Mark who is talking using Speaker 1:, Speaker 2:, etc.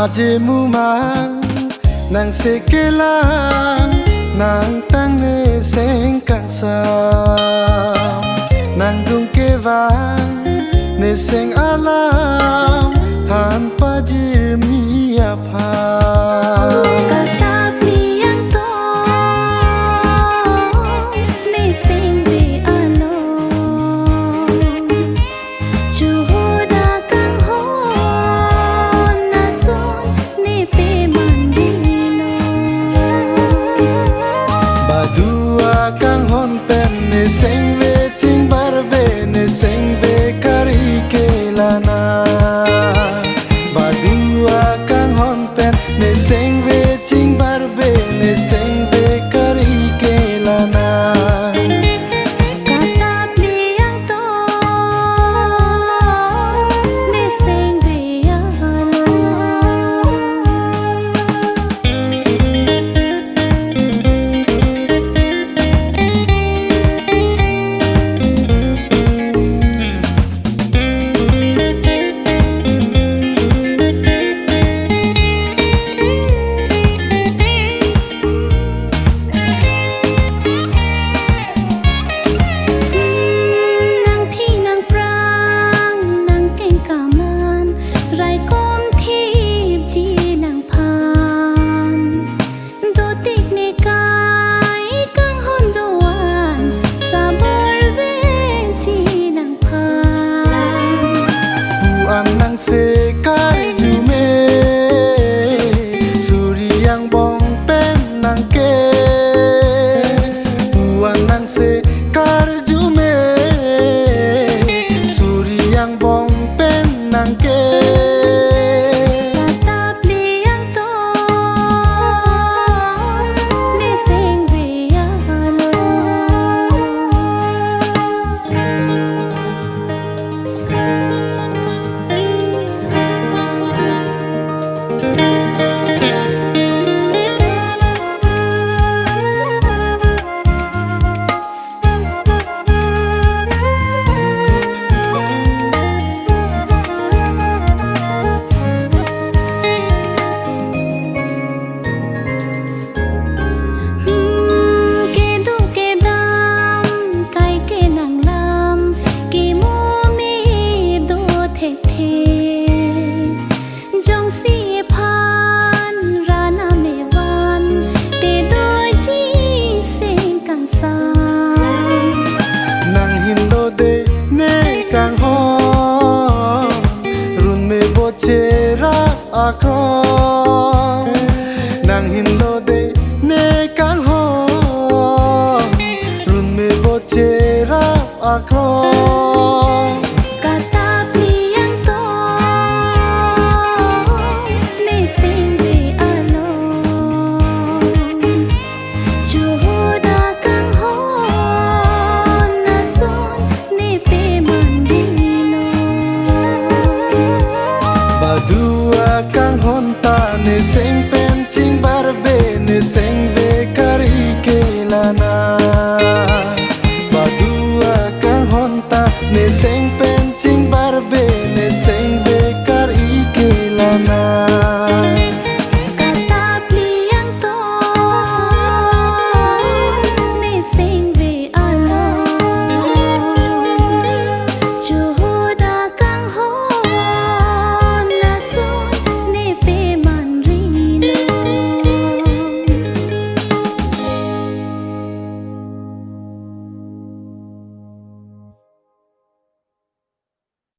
Speaker 1: je mumang nang sekelang nang tang ne seng kang sa nang dung kevang ne seng alam tanpa jermi apa seng ve ching barbe ne seng ve kari ke lana badua kang hon pen ne seng ve ching barbe ne seng ve kari ke lana nang sekar jume suri yang bong pen nang ke buan nang sekar jume suri yang bong pen nang ke chera akon nang hin lo de